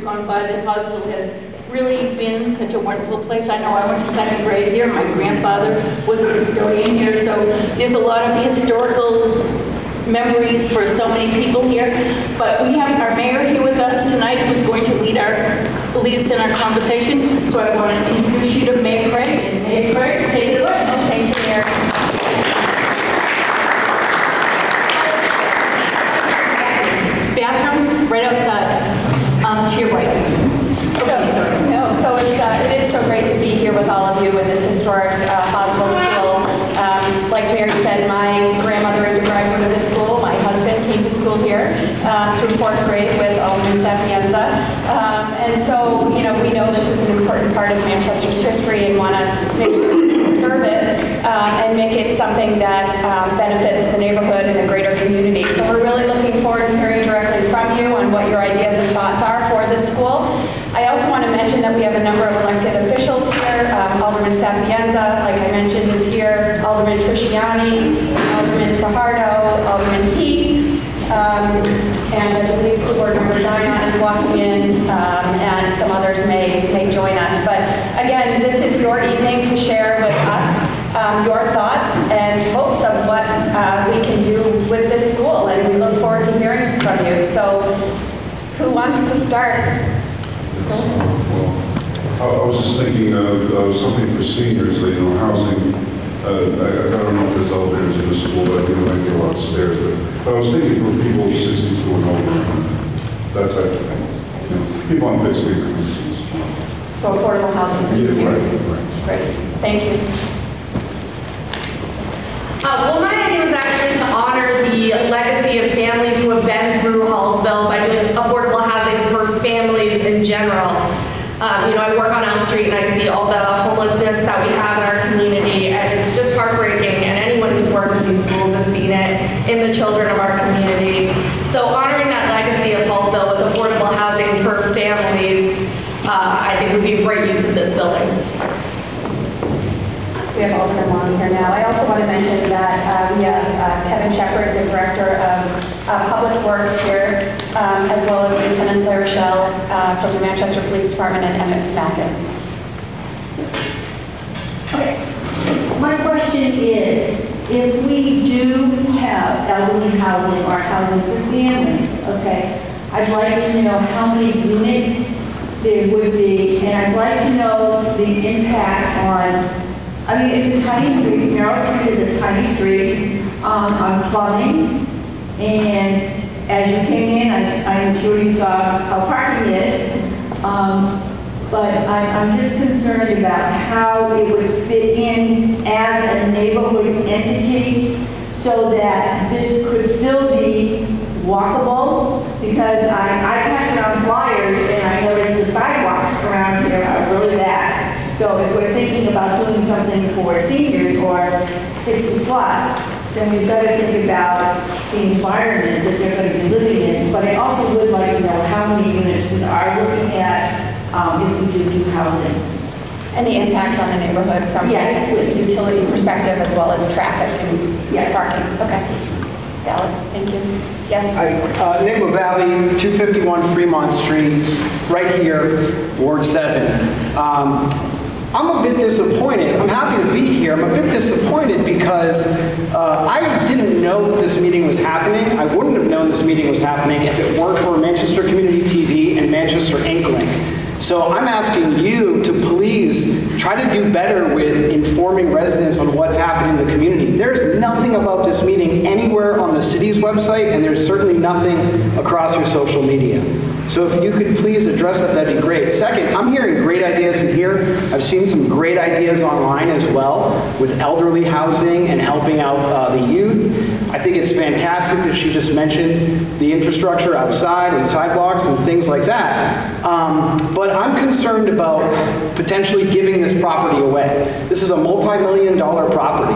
gone by that Hallsville has really been such a wonderful place. I know I went to second grade here. My grandfather was a custodian here, so there's a lot of historical memories for so many people here. But we have our mayor here with us tonight who's going to lead us in our conversation. So I want to introduce you to Mayor Craig. And Mayor Craig, take it away. Oh, thank you, Mayor. Bathrooms right outside, to your right. So it is so great to be here with all of you with this historic Hallsville school. Like Mary said, my grandmother is a graduate of this school. My husband came to school here through 4th grade with Alderman Sapienza. And so, we know this is an important part of Manchester's history and want to preserve it and make it something that benefits the neighborhood and the greater community. So we're really looking forward to hearing directly from you on what your ideas and thoughts are for this school. I also want to mention that we have a number of elected officials here. Alderman Sapienza, like I mentioned, is here. Alderman Trisciani, Alderman Fajardo, Alderman Heath, and I believe School Board Member Zion is walking in, and some others may join us. But again, this is your evening to share with us your thoughts and hopes of what we can do with this school, and we look forward to hearing from you. So, who wants to start? I was just thinking of something for seniors, housing. I don't know if there's elevators in the school, but I think there might be a lot of stairs. But I was thinking for people 62 and over, that type of thing. People on fixed incomes. So affordable housing for seniors. Right. Great. Thank you. Well, my idea was actually to honor the legacy of families who have been through Hallsville by doing affordable housing for families in general. I work on Elm Street and I see all the homelessness that we have in our community, and it's just heartbreaking, and anyone who's worked in these schools has seen it in the children of our community. So honoring that legacy of Hallsville with affordable housing for families, I think would be a great use of this building. We have Alderman Long here now. I also want to mention that we have Kevin Shepard, the Director of Public Works here, as well as Lieutenant Claire Shell from the Manchester Police Department, and Emmett Mackin. Okay. My question is, if we do have elderly housing or housing for families, okay, I'd like to know how many units there would be, and I'd like to know the impact on, it's a tiny street. Merrill Street is a tiny street on plumbing. And as you came in, I'm sure you saw how parking is. But I'm just concerned about how it would fit in as a neighborhood entity so that this could still be walkable. Because I pass around flyers and I notice the sidewalks around here are really bad. So if we're thinking about doing something for seniors or 60 plus, then we've got to think about the environment that they're going to be living in. But I also would like to know how many units we are looking at if we do housing. And the impact on the neighborhood from a utility perspective as well as traffic and parking. Okay. Valid. Thank you. Yes? Nicola Valley, 251 Fremont Street, right here, Ward 7. I'm a bit disappointed. I'm happy to be here. I'm a bit disappointed because I didn't know that this meeting was happening. I wouldn't have known this meeting was happening if it weren't for Manchester Community TV and Manchester Inklink. So I'm asking you to please try to do better with informing residents on what's happening in the community. There's nothing about this meeting anywhere on the city's website, and there's certainly nothing across your social media. So if you could please address that, that'd be great. Second, I'm hearing great ideas in here. I've seen some great ideas online as well with elderly housing and helping out the youth. I think it's fantastic that she just mentioned the infrastructure outside and sidewalks and things like that. But I'm concerned about potentially giving this property away. This is a multi-million-dollar property.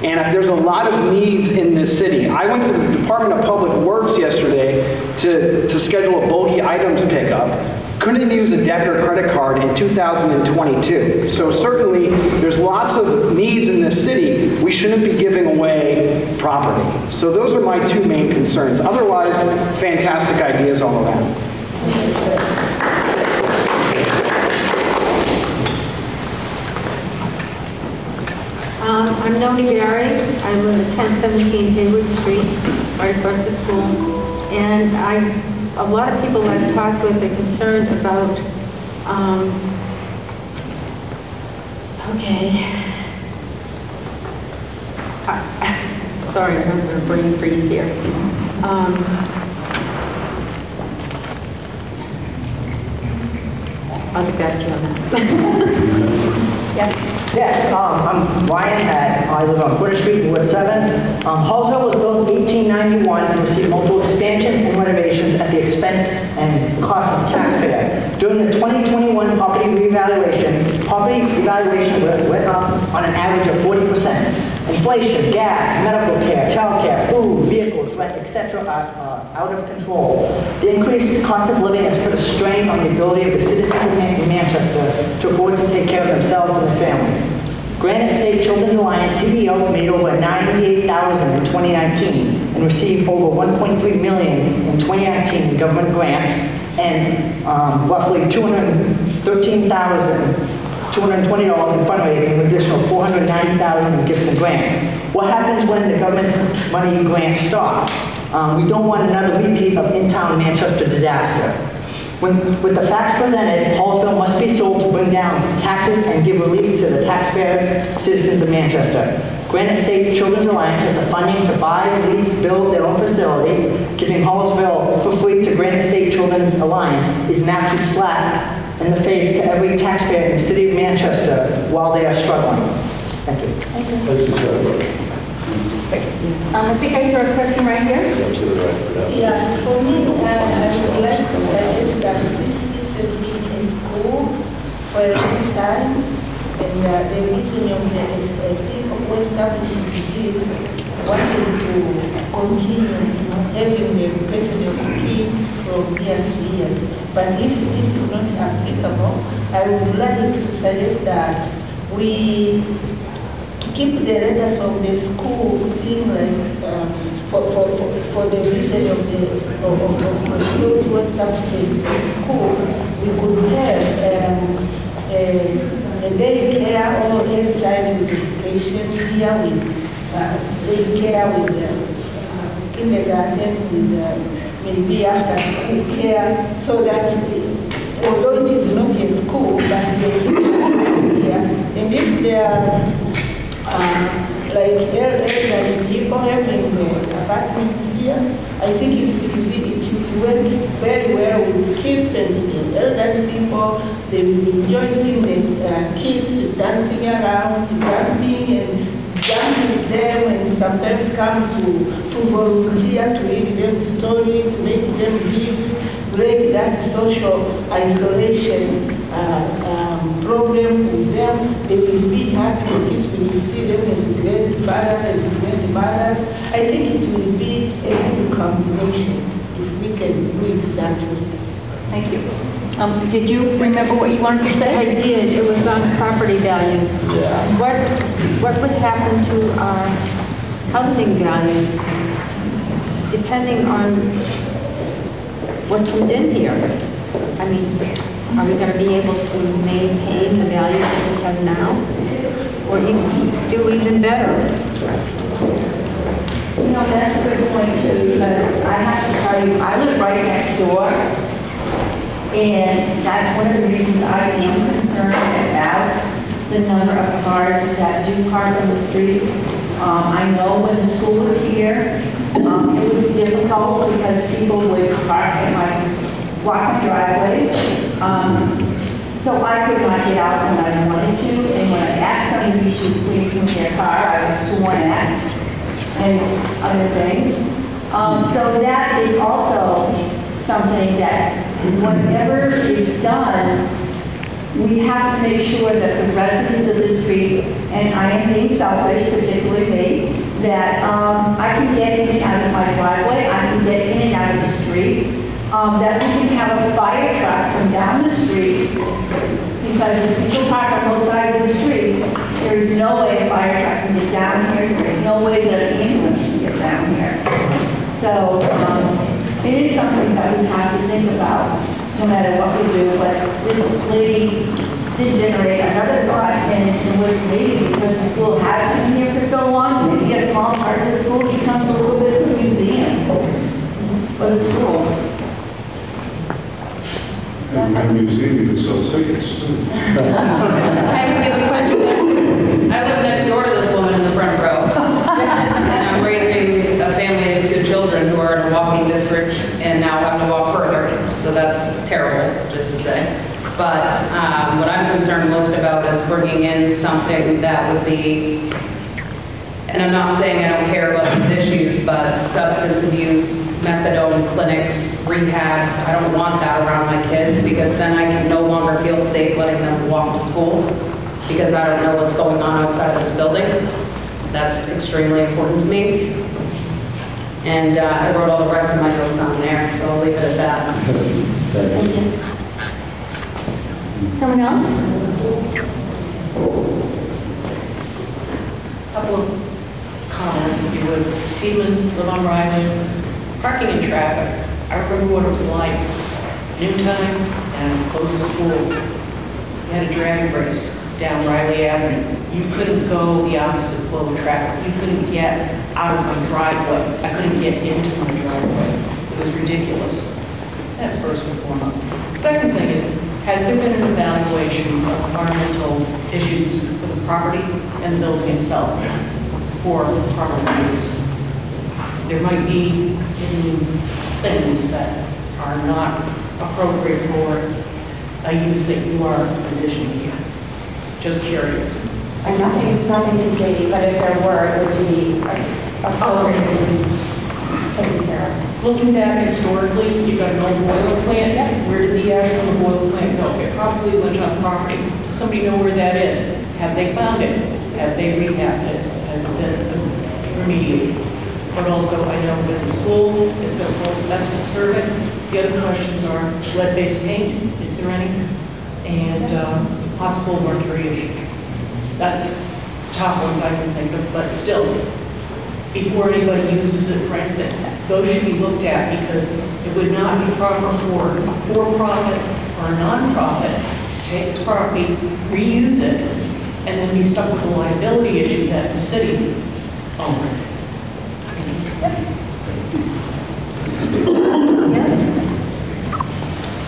And there's a lot of needs in this city. I went to the Department of Public Works yesterday to schedule a bulky items pickup. Couldn't use a debit or credit card in 2022. So certainly there's lots of needs in this city. We shouldn't be giving away property. So those are my two main concerns. Otherwise, fantastic ideas all around. Tony Barry. I live at 1017 Hayward Street, right across the school. And a lot of people I've talked with are concerned about, sorry, I'm going to brain freeze here. I'll get back to you on that. Yes, I'm Ryan Hatt. I live on Porter Street, Ward 7. Hallsville was built in 1891 and received multiple expansions and renovations at the expense and cost of the taxpayer. During the 2021 property revaluation went up on an average of 40%. Inflation, gas, medical care, child care, food, vehicles, rent, etc. are out of control. The increased cost of living has put a strain on the ability of the citizens of Manchester to afford to take care of themselves and their family. Granite State Children's Alliance, CBO, made over $98,000 in 2019 and received over $1.3 million in 2019 in government grants and roughly $220 in fundraising, with additional $490,000 in gifts and grants. What happens when the government's money grants stop? We don't want another repeat of in-town Manchester disaster. With the facts presented, Hallsville must be sold to bring down taxes and give relief to the taxpayers, citizens of Manchester. Granite State Children's Alliance has the funding to buy, lease, build their own facility. Giving Hallsville for free to Granite State Children's Alliance is an absolute slap in the face to every taxpayer in the city of Manchester while they are struggling. Thank you. I think I saw a question right here. Yeah, for me, I would like to suggest that since this has been a school for a long time, and the beginning of the people who established this wanted to continue having the education of kids from years to years. But if this is not applicable, I would like to suggest that we keep the letters of the school thing, like for the vision of those who established the school, we could have a daycare or early childhood education here with daycare, with kindergarten, with maybe after school care, so that although it is not a school, but the kids are here, and if they are like elderly people having apartments here, I think it will work very well with kids and elderly people. They will enjoy seeing the kids dancing around, jumping and jumping with them, and sometimes come to volunteer to read them stories, make them busy, break that social isolation problem with them. They will be happy because when you see them as grandfathers and grandmothers, I think it will be a good combination if we can do it that way. Thank you. Did you remember what you wanted to say? I did. It was on property values. What would happen to our housing values depending on what comes in here? I mean, are we going to be able to maintain the values that we have now, or even do even better? You know, that's a good point too, because I have to tell you, I live right next door, and that's one of the reasons I am concerned about the number of cars that do park on the street. I know when the school was here, it was difficult because people would park in my walking driveway. So I could not get out when I wanted to, and when I asked somebody to please move their car, I was sworn at, and other things. So that is also something that whatever is done, we have to make sure that the residents of the street, and I am being selfish, particularly me, that I can get in and out of my driveway, I can get in and out of the street, that we can have a fire truck come down the street, because if people park on both sides of the street, there is no way a fire truck can get down here, there is no way that an ambulance can get down here. So it is something that we have to think about, to no matter what we do, but this lady did generate another thought, and was maybe because the school has been here for so long, maybe a small part of the school becomes a little bit of a museum for the school. And in a museum, you can sell tickets too. I have a question. I live next door to this woman in the front row. And I'm raising a family of 2 children who are in a walking district and now have to walk further. So that's terrible, just to say. But what I'm concerned most about is bringing in something that would be, and I'm not saying I don't care about these issues, but substance abuse, methadone clinics, rehabs, I don't want that around my kids because then I can no longer feel safe letting them walk to school because I don't know what's going on outside of this building. That's extremely important to me. And I wrote all the rest of my notes on there, so I'll leave it at that. Thank you. Someone else? Couple of comments, if you would. Tiedemann, live on Riley. Parking and traffic. I remember what it was like. Noontime and close to school. You had a drag race down Riley Avenue. You couldn't go the opposite flow of traffic. You couldn't get out of my driveway. I couldn't get into my driveway. It was ridiculous. That's first and foremost. Second thing is, has there been an evaluation of environmental issues for the property and the building itself for proper use? There might be hidden things that are not appropriate for a use that you are envisioning here. Just curious. Nothing to date, but if there were, it would be appropriate to be taken care of. Looking back historically, you've got an old boiler plant. Yeah. Where did the ash from the boiler plant go? It probably went on property. Does somebody know where that is? Have they found it? Have they rehabbed it? Has it been remediated? But also, I know as a school, it's got a full asbestos survey. The other questions are lead-based paint, is there any? And possible mercury issues. That's top ones I can think of, but still, before anybody uses it for anything, those should be looked at because it would not be proper for a for-profit or a non-profit to take the property, reuse it, and then be stuck with a liability issue that the city owns.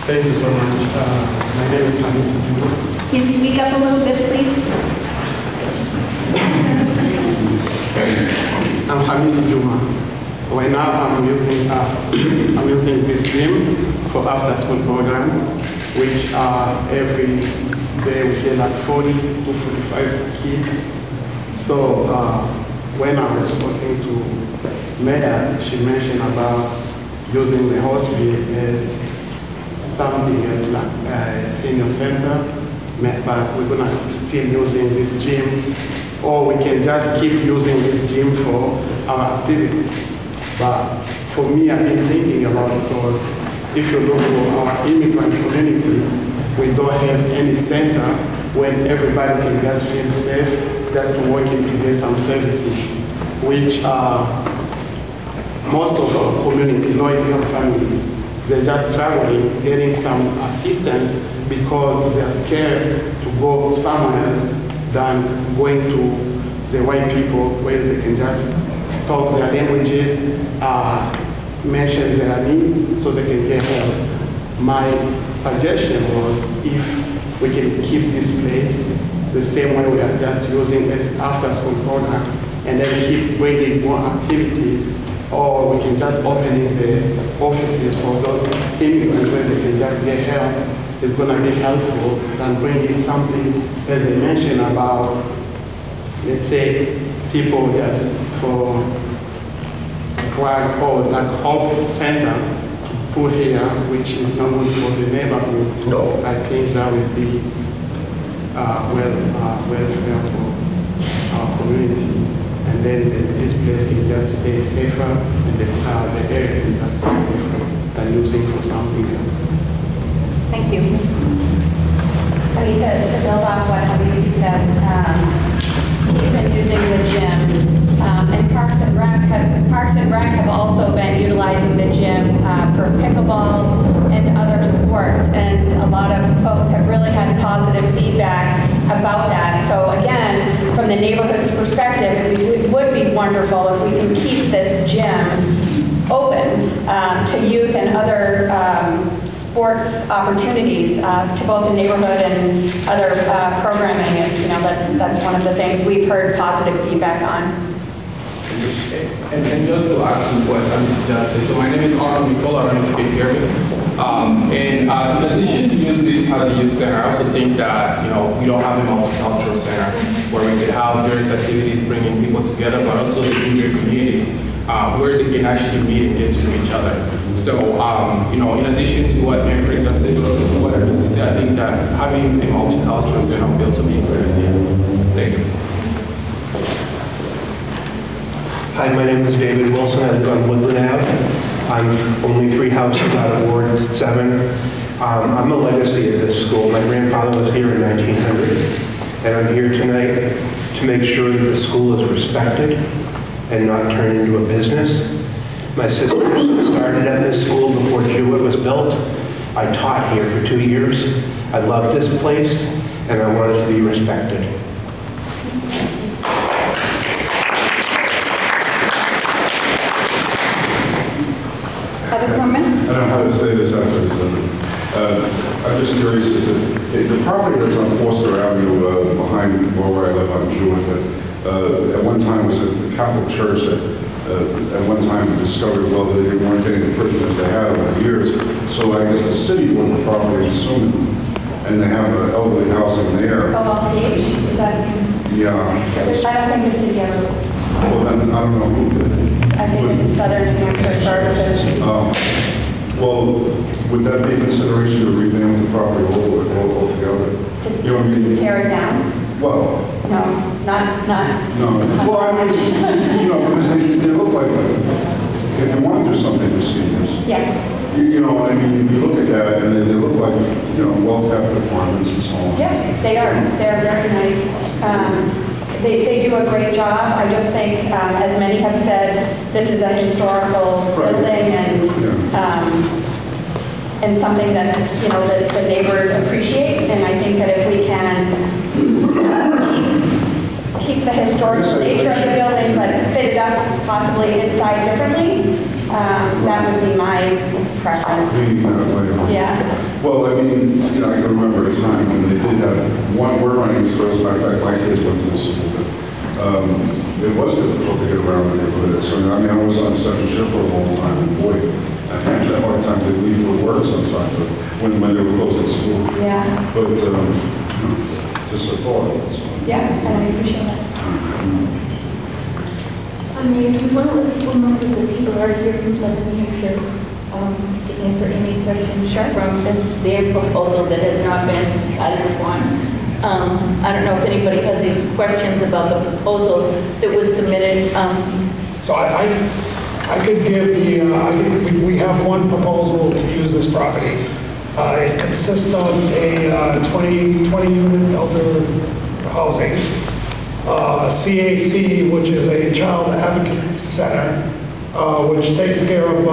Thank you so much. My name is Hamis Juma. Can you speak up a little bit, please? I'm Hamis Juma. Right now I'm using this gym for after-school program, which every day we get like 40 to 45 kids. So when I was talking to Mayor, she mentioned about using the Hallsville as something as like a senior center, but we're gonna still using this gym, or we can just keep using this gym for our activity. But for me, I've been thinking a lot because if you look at our immigrant community, we don't have any center where everybody can just feel safe, just to walk in to get some services, which most of our community, low-income families, they're just struggling getting some assistance because they're scared to go somewhere else than going to the white people where they can just talk their languages, mention their needs so they can get help. My suggestion was if we can keep this place the same way we are just using this after-school program and then keep bringing more activities, or we can just open the offices for those immigrants where they can just get help. It's going to be helpful than bringing something, as I mentioned, about, let's say, people just for drugs or like Hope Center to put here, which is not good for the neighborhood. No. I think that would be welfare for our community. And then this place can just stay safer, and the area can just stay safer than using for something else. Thank you. I mean, to build off what Habib said, he's been using the gym, and Parks and Rec have also been utilizing the gym for pickleball and other sports. about that. So again, from the neighborhood's perspective, it would be wonderful if we can keep this gym open to youth and other sports opportunities to both the neighborhood and other programming. And that's one of the things we've heard positive feedback on. And just to add to what I'm suggesting, so my name is Arnold Nicola, I don't know if you can hear me. In addition to use this as a youth center, I also think that we don't have a multicultural center where we could have various activities bringing people together, but also the bigger communities where they can actually meet and get to know each other. So in addition to what Mary just said, what I just said, I think that having a multicultural center will also be a great idea. Thank you. Hi, my name is David Wilson. I live on Woodland Ave. I'm only 3 houses out of Ward 7. I'm a legacy at this school. My grandfather was here in 1900, and I'm here tonight to make sure that the school is respected and not turned into a business. My sister started at this school before Jewett was built. I taught here for 2 years. I love this place, and I want it to be respected. Other comments? I don't know how to say this after this. I'm just curious as to the property that's on Foster Avenue behind where I live on Jewett, at one time was a Catholic church that at one time discovered, well, they weren't getting the prisoners they had over the years. So I guess the city bought the property soon, and they have elderly housing there. Oh, PH, is that? Yeah. I don't think the city ever. Well, then I don't know who did. I think it's Southern New Hampshire Services. Well, would that be a consideration to revamp the property altogether? You know what I mean? To tear it down? Well. No, not. No. Well, I mean, because they look like, if you want to do something for seniors. Yes. I mean, if you look at that, and they look like, well-kept apartments and so on. Yeah, they are. They're very nice. They do a great job. I just think, as many have said, this is a historical building and something that, that the neighbors appreciate. And I think that if we can keep the historical nature of the building, but fit it up possibly inside differently, that would be my preference. Yeah. Well, I mean, I can remember a time when they did have one word running stores. As a matter of fact, my kids went to the school, but it was difficult to get around the neighborhood. So, I mean, I was on second shift for a long time, and boy, I had a hard time to leave for work sometimes, but when they were closing school. Yeah. But just a thought. Yeah, and I appreciate that. I mean, we want to let people know that the people are here from Southern New Hampshire to answer any questions from their proposal that has not been decided upon. I don't know if anybody has any questions about the proposal that was submitted. So I could give we have one proposal to use this property. It consists of a 20-unit elder housing. CAC, which is a child advocate center, which takes care of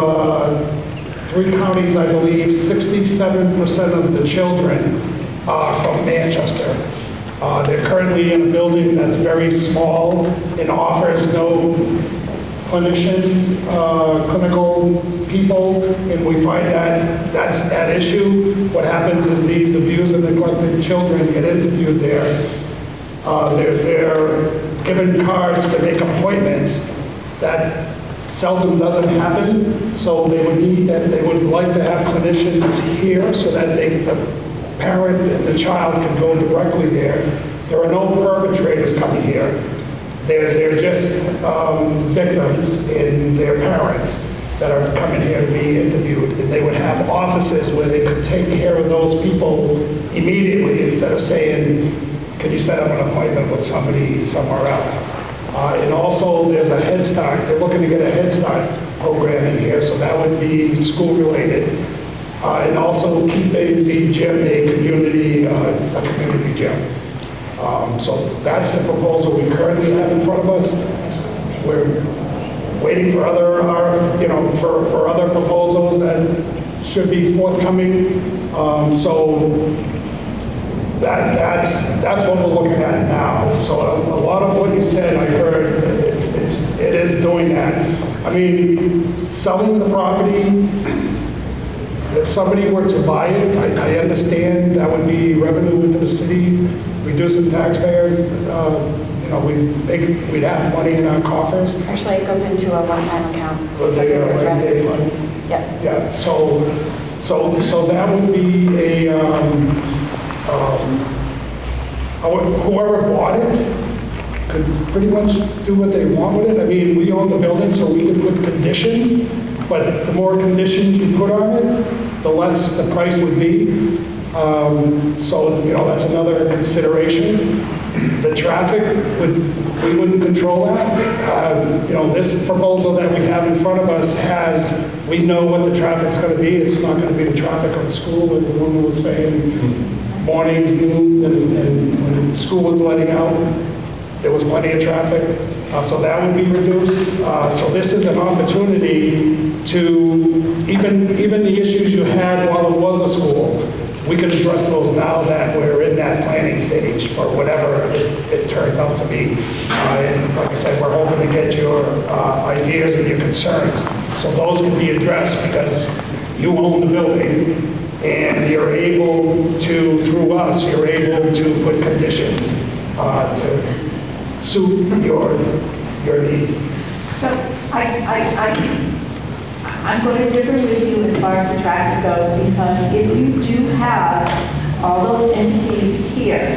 3 counties, I believe. 67% of the children are from Manchester. They're currently in a building that's very small and offers no clinicians, clinical people, and we find that that's at issue. What happens is these abused and neglected children get interviewed there. They're given cards to make appointments. That seldom doesn't happen, so they would like to have clinicians here so that the parent and the child can go directly there. There are no perpetrators coming here. They're just victims and their parents that are coming here to be interviewed, and they would have offices where they could take care of those people immediately instead of saying, can you set up an appointment with somebody somewhere else? And also, there's a Head Start. They're looking to get a Head Start program in here, so that would be school-related. And also keeping the gym a community gym. So that's the proposal we currently have in front of us. We're waiting for other, for other proposals that should be forthcoming. So that's what we're looking at now. So a lot of what you said, I heard, it is doing that. I mean, selling the property, if somebody were to buy it, I understand that would be revenue into the city, reducing taxpayers. You know, we'd have money in our coffers. Actually, it goes into a one-time account. But they are Address rainy it. day money. Yep. Yeah, so that would be whoever bought it could pretty much do what they want with it. I mean, we own the building, so we can put conditions, but the more conditions you put on it, the less the price would be. So, you know, that's another consideration. The traffic, we wouldn't control that. You know, this proposal that we have in front of us we know what the traffic's going to be. It's not going to be the traffic of the school, as the woman was saying, mornings, noons, and when school was letting out, there was plenty of traffic. So that would be reduced. So this is an opportunity to, even the issues you had while it was a school, we can address those now that we're in that planning stage for whatever it turns out to be. And like I said, we're hoping to get your ideas and your concerns. So those can be addressed because you own the building and you're able to, through us, you're able to put conditions to suit your needs. So I'm going to differ with you as far as the traffic goes, because if you do have all those entities here,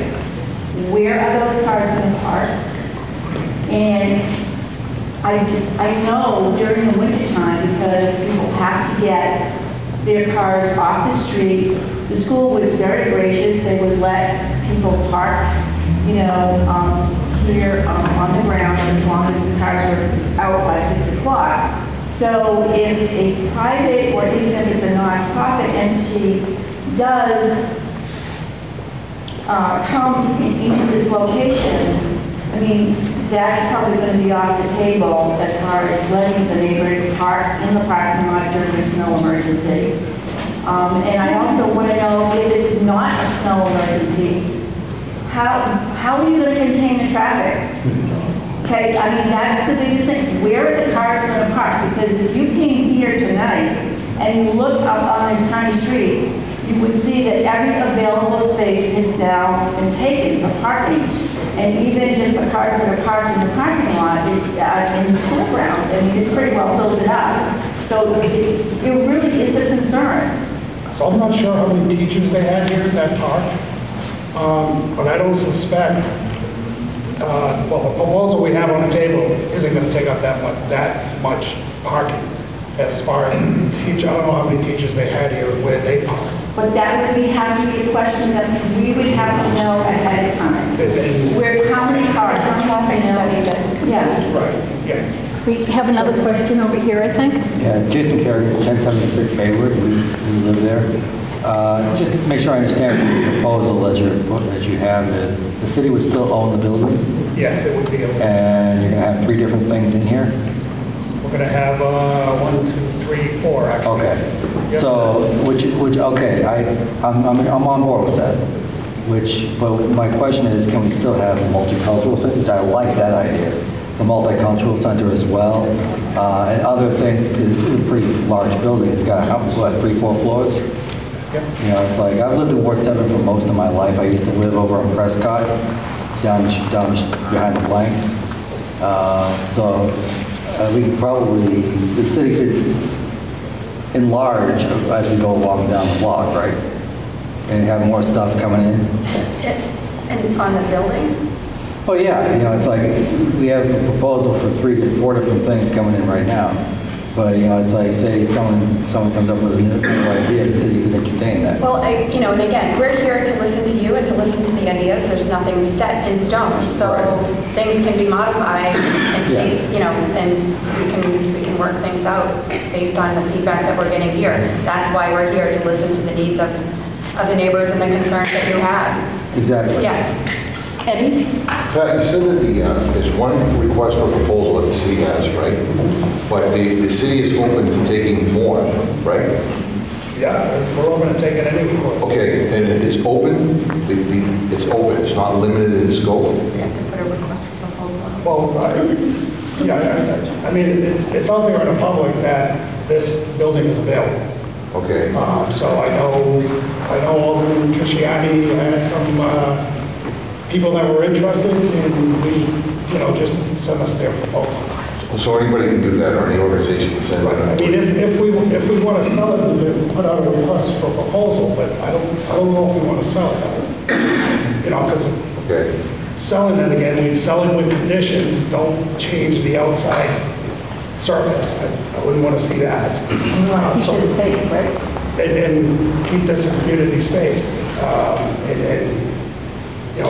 where are those cars going to park? And I know during the winter time, because people have to get their cars off the street, the school was very gracious. They would let people park, you know, here on the ground as long as the cars were out by 6 o'clock. So if a private or even if it's a nonprofit entity does come in each of this location, I mean, that's probably going to be off the table as far as letting the neighbors park in the parking lot during a snow emergency. And I also want to know if it's not a snow emergency, how are you going to contain the traffic? Okay, I mean, that's the biggest thing. Where are the cars going to park? Because if you came here tonight and you look up on this tiny street, you would see that every available space is now been taken for parking. And even just the cars that are parked in the parking lot is in the playground. I mean, it pretty well fills it up. So it really is a concern. So I'm not sure how many teachers they had here at that park, but I don't suspect, well, the proposal we have on the table isn't going to take up that much parking as far as teach. I don't know how many teachers they had here where they park. But that would have to be a question that we would have to know ahead of time. How many cars? The traffic study that. Yeah. Right, yeah. We have another question over here, I think. Yeah, Jason Carey, 1076 Hayward, we live there. Just to make sure I understand the proposal that you have is the city would still own the building? Yes, it would be. And you're going to have 3 different things in here? We're going to have 1, 2, 3, 4 actually. Okay. Yep. So, okay, I'm on board with that. But my question is, can we still have a multicultural center? I like that idea. The multicultural center as well, and other things, because this is a pretty large building. It's got, what, 3, 4 floors? Yep. You know, it's like, I've lived in Ward 7 for most of my life. I used to live over on Prescott, down behind the Blanks. So we could probably, the city could enlarge as we go along down the block, right? And have more stuff coming in. And on the building? Oh yeah, you know, it's like, we have a proposal for 3 to 4 different things coming in right now. But, you know, it's like, say someone comes up with a new idea, the city can entertain that. Well, you know, and again, we're here to listen to you and to listen to the ideas. There's nothing set in stone. So things can be modified and take, you know, and we can work things out based on the feedback that we're getting here. That's why we're here, to listen to the needs of the neighbors and the concerns that you have. Exactly. Yes. Eddie? Pat, you said that there's one request for proposal that the city has, right? But the city is open to taking more, right? Yeah, we're open to taking any request. Okay, and it's open, it's open, it's not limited in scope? Well, yeah, I mean, it's out there in the public that this building is available. Okay. So I know Alderman Trisciani had some people that were interested, and we, just sent us their proposal. So anybody can do that, or any organization can send I that? mean, if we want to sell it, we can put out a request for proposal, but I don't know if we want to sell it. Because Okay. selling it again, we sell it with conditions, don't change the outside surface. I wouldn't want to see that. Keep this space, right? And keep this a community space.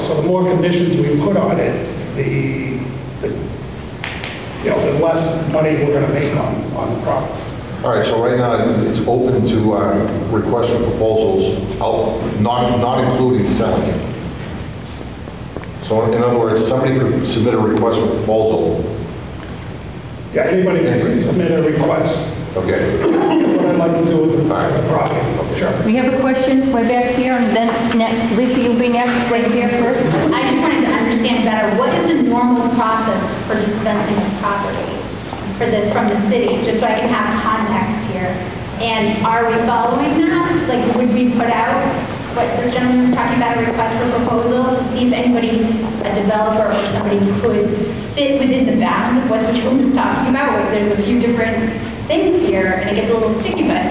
So the more conditions we put on it, the less money we're going to make on the property. All right, so right now, it's open to requests for proposals, not including selling it. So in other words, somebody could submit a request for proposal. Yeah, anybody can submit a request. Okay. That's what I'd like to do with the property. Sure. We have a question way back here, and then Lisa, you'll be next, right here first. I just wanted to understand better, what is the normal process for dispensing of property from the city, just so I can have context here? And are we following that? Like, would we put out what this gentleman was talking about, a request for proposal, to see if anybody, a developer or somebody, could fit within the bounds of what this room is talking about? Like, there's a few different things here, and it gets a little sticky, but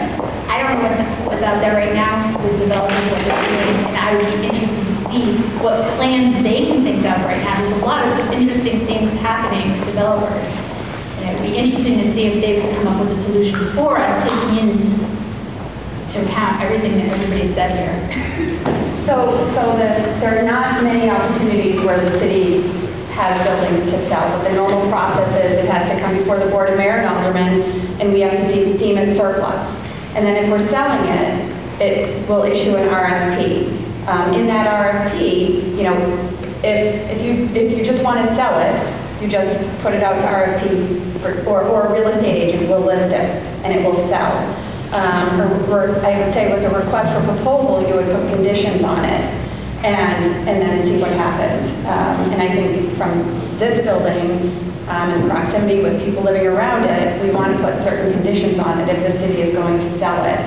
I don't know what's out there right now with development, what they're doing, and I would be interested to see what plans they can think of right now. There's a lot of interesting things happening with developers, and it would be interesting to see if they would come up with a solution for us, taking into account everything that everybody said here. So there are not many opportunities where the city has buildings to sell, but the normal process is it has to come before the Board of Mayor and Aldermen, and we have to deem it surplus. And then if we're selling it, it will issue an RFP. In that RFP, if you just want to sell it, you just put it out to RFP, or a real estate agent will list it, and it will sell. I would say with a request for proposal, you would put conditions on it, and then see what happens. And I think from this building, in proximity with people living around it, we want to put certain conditions on it if the city is going to sell it.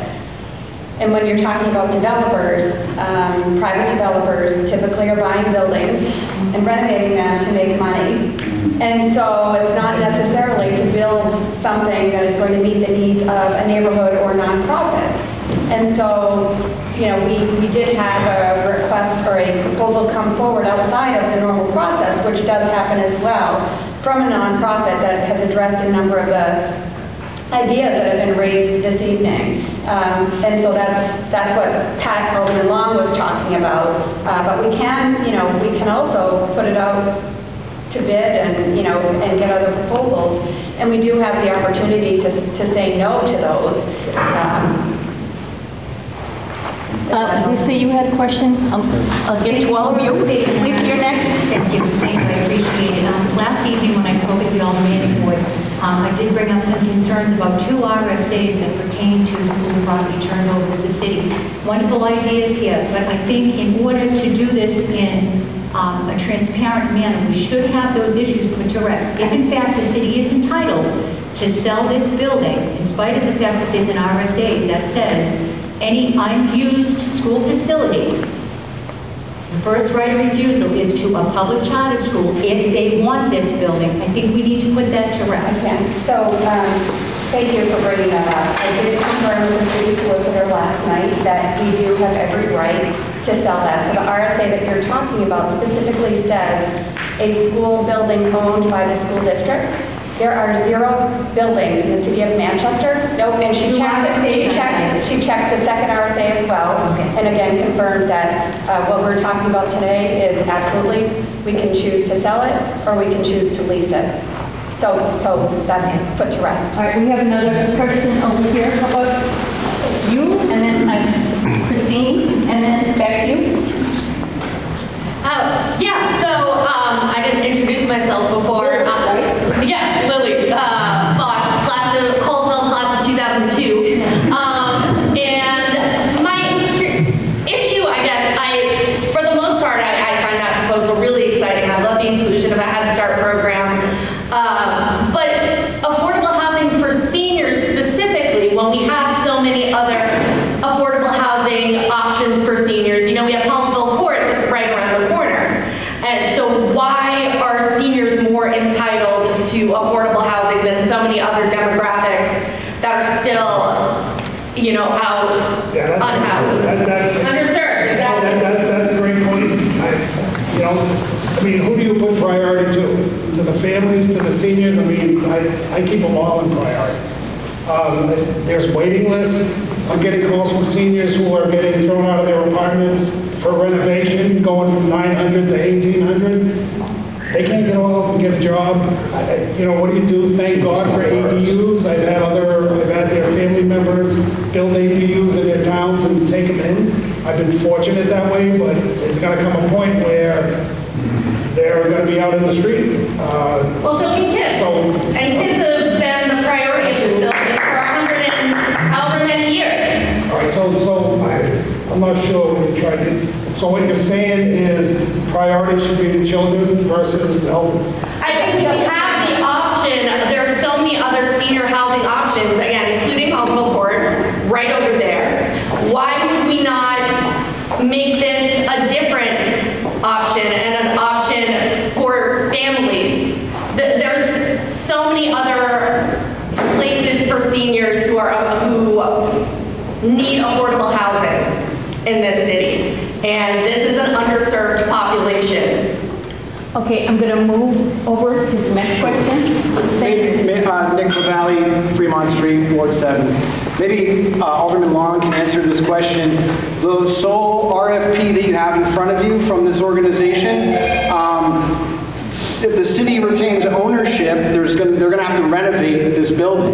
And when you're talking about developers, private developers typically are buying buildings and renovating them to make money. And so it's not necessarily to build something that is going to meet the needs of a neighborhood or nonprofits. And so, we did have a request or a proposal come forward outside of the normal process, which does happen as well, from a nonprofit that has addressed a number of the ideas that have been raised this evening. And so that's what Pat Alderman Long was talking about. But we can also put it out to bid and get other proposals. And we do have the opportunity to say no to those. Lisa, you had a question? I'll get to all of you. Lisa, you're next. Thank you, I appreciate it. Last evening when I spoke at the Alderman Board, I did bring up some concerns about 2 RSAs that pertain to school property turned over to the city. Wonderful ideas here, but I think in order to do this in a transparent manner, we should have those issues put to rest. If in fact the city is entitled to sell this building, in spite of the fact that there's an RSA that says any unused school facility, the first right of refusal is to a public charter school if they want this building. I think we need to put that to rest. Okay. So thank you for bringing that up. I did confirm with the city solicitor last night that we do have every right to sell that. So the RSA that you're talking about specifically says a school building owned by the school district. There are 0 buildings in the city of Manchester. Nope, and she checked the second RSA as well, and again confirmed that what we're talking about today is absolutely, we can choose to sell it or we can choose to lease it. So that's put to rest. All right, we have another person over here. How about you, and then Christine, and then back to you. Yeah, so I didn't introduce myself before. Yeah, Lily, class of Hallsville, class of 2002. And seniors. You know, we have Hallsville Court that's right around the corner. And so why are seniors more entitled to affordable housing than so many other demographics that are still, you know, out unhoused? Underserved, exactly. That's a great point. I mean, who do you put priority to? To the families, to the seniors? I mean, I keep them all in priority. There's waiting lists. I'm getting calls from seniors who are getting thrown out of their apartments for renovation, going from 900 to 1,800. They can't get all up and get a job. You know, what do you do? Thank God for ADUs. I've had their family members build ADUs in their towns and take them in. I've been fortunate that way, but it's going to come a point where they're going to be out in the street. Well, so can kids. And kids have been the priority of the building for 100 and however many years. All right, so I'm not sure what you tried to. So what you're saying is priority should be the children versus the elders. I think we have the option. There are so many other senior housing options, again, including Hallsville Court, right over there. Why would we not make this a different option and an option for families? There's so many other places for seniors who need affordable housing in this city, and this is an underserved population. Okay, I'm going to move over to the next question. Thank you. Nick Valley, Fremont Street, Ward 7. Maybe Alderman Long can answer this question. The sole RFP that you have in front of you from this organization, if the city retains ownership, they're going to have to renovate this building.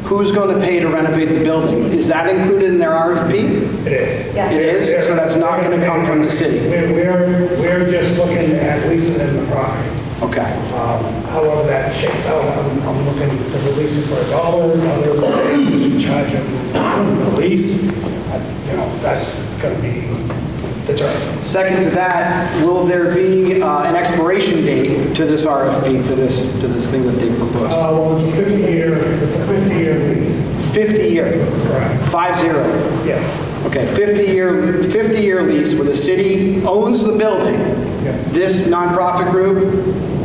Who's going to pay to renovate the building? Is that included in their RFP? It is. Yes. It is? So that's not going to come from the city? We're just looking at leasing in the property. Okay. However that shakes out, I'm looking to release it for $1. Others are saying we should charge them the lease. You know, that's going to be determined. Second to that, will there be an expiration date to this RFP, to this thing that they proposed? Well, it's a 50-year lease. 50-year? Correct. 50? Yes. Okay, 50-year lease where the city owns the building. Yeah. This nonprofit group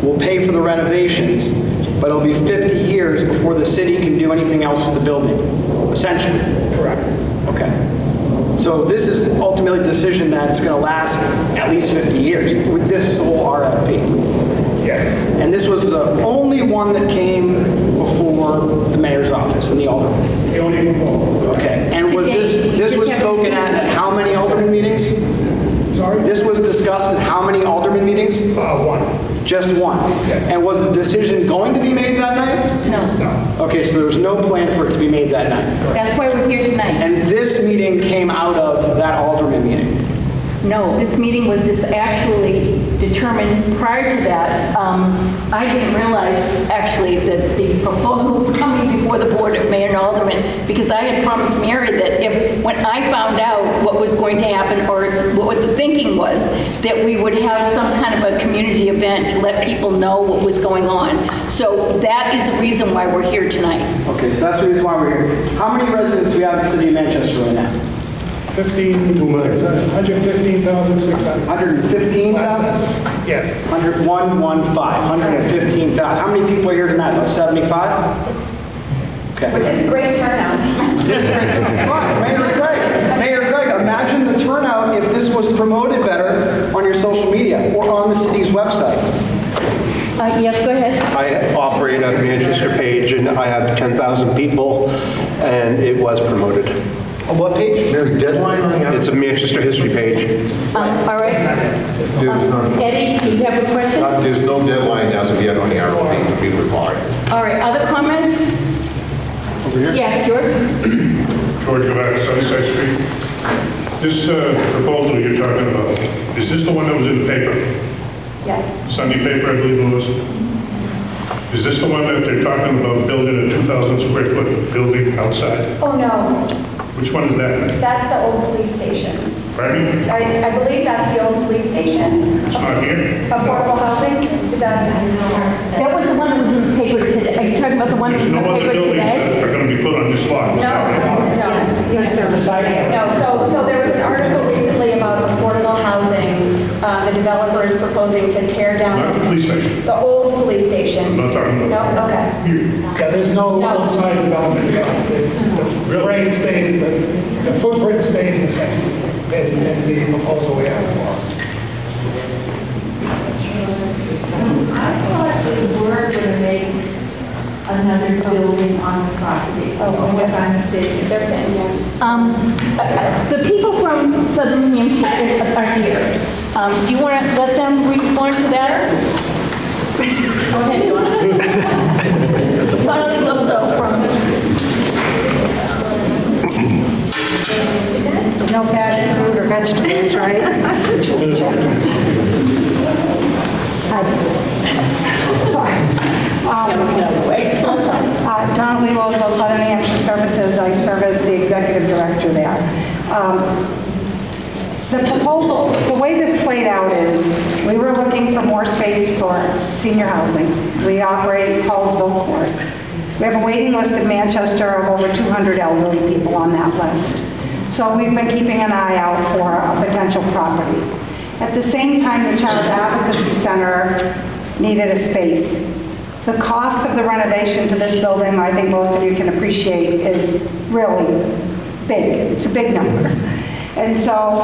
will pay for the renovations, but it'll be 50 years before the city can do anything else with the building, essentially. Correct. Okay. So this is ultimately a decision that's going to last at least 50 years with this sole RFP. Yes. And this was the only one that came before the mayor's office and the alderman. The only proposal. Okay. And was this was spoken at how many alderman meetings? Sorry? This was discussed at how many alderman meetings? One. Just one? Yes. And was the decision going to be made that night? No. Okay, so there was no plan for it to be made that night. That's why we're here tonight. And this meeting came out of that alderman meeting? No, this meeting was just actually determined prior to that. I didn't realize actually that the proposal was coming before the Board of Mayor and Aldermen, because I had promised Mary that when I found out what was going to happen, or what the thinking was, that we would have some kind of a community event to let people know what was going on. So that is the reason why we're here tonight. Okay, so that's the reason why we're here. How many residents do we have in the city of Manchester right now? 115,600. 115,000? Yes. 115,000. How many people are here tonight? About 75? Okay. Which is a great turnout. Mayor Gregg, imagine the turnout if this was promoted better on your social media or on the city's website. Yes, go ahead. I operate a Manchester page, and I have 10,000 people, and it was promoted. On what page? Mary, deadline on the It's a Manchester history page. All right. Eddie, do you have a question? There's no deadline as of yet on the RFP to be required. All right, other comments? Over here? Yes, George? George Gavac, Sunnyside Street. This proposal you're talking about, is this the one that was in the paper? Yes. Sunday paper, I believe it was? Is this the one that they're talking about building a 2,000 square foot building outside? Oh, no. Which one is that? That's the old police station. Pardon me? I believe that's the old police station. It's not here? Affordable housing? Is that? That was the one that was in the paper today. Are you talking about the one that was There's in no the other paper buildings today? that are going to be put on this lot. No. Yes, they're beside it. No, so there was an article recently about The developer is proposing to tear down Not the police station. the old police station. I'm not talking about. No? Okay. Yeah, there's no outside development. The frame stays, the footprint stays the same in the proposal we have for us. I thought we were going to make another building on the property. Oh, was I mistaken? They're saying yes. The people from Southern New Hampshire are here. Do you want to let them respond to that? Okay, you want to? Finally, look though from. No bad fruit or vegetables, right? Just checking. Don Lewis, Southern New Hampshire Services. I serve as the executive director there. The proposal, the way this played out is, we were looking for more space for senior housing. We operate Hallsville Court. We have a waiting list in Manchester of over 200 elderly people on that list. So we've been keeping an eye out for a potential property. At the same time, the Child Advocacy Center needed a space. The cost of the renovation to this building, I think most of you can appreciate, is really big. It's a big number. And so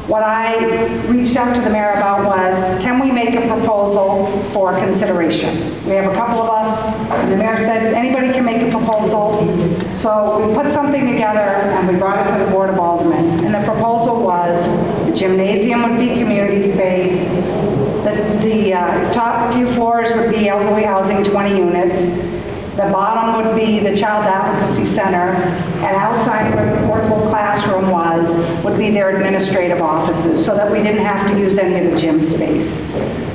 what I reached out to the mayor about was, can we make a proposal for consideration? We have a couple of us, and the mayor said, anybody can make a proposal. So we put something together and we brought it to the Board of Aldermen. And the proposal was, the gymnasium would be community space, the top few floors would be elderly housing, 20 units. The bottom would be the Child Advocacy Center, and outside where the portable classroom was, would be their administrative offices, so that we didn't have to use any of the gym space.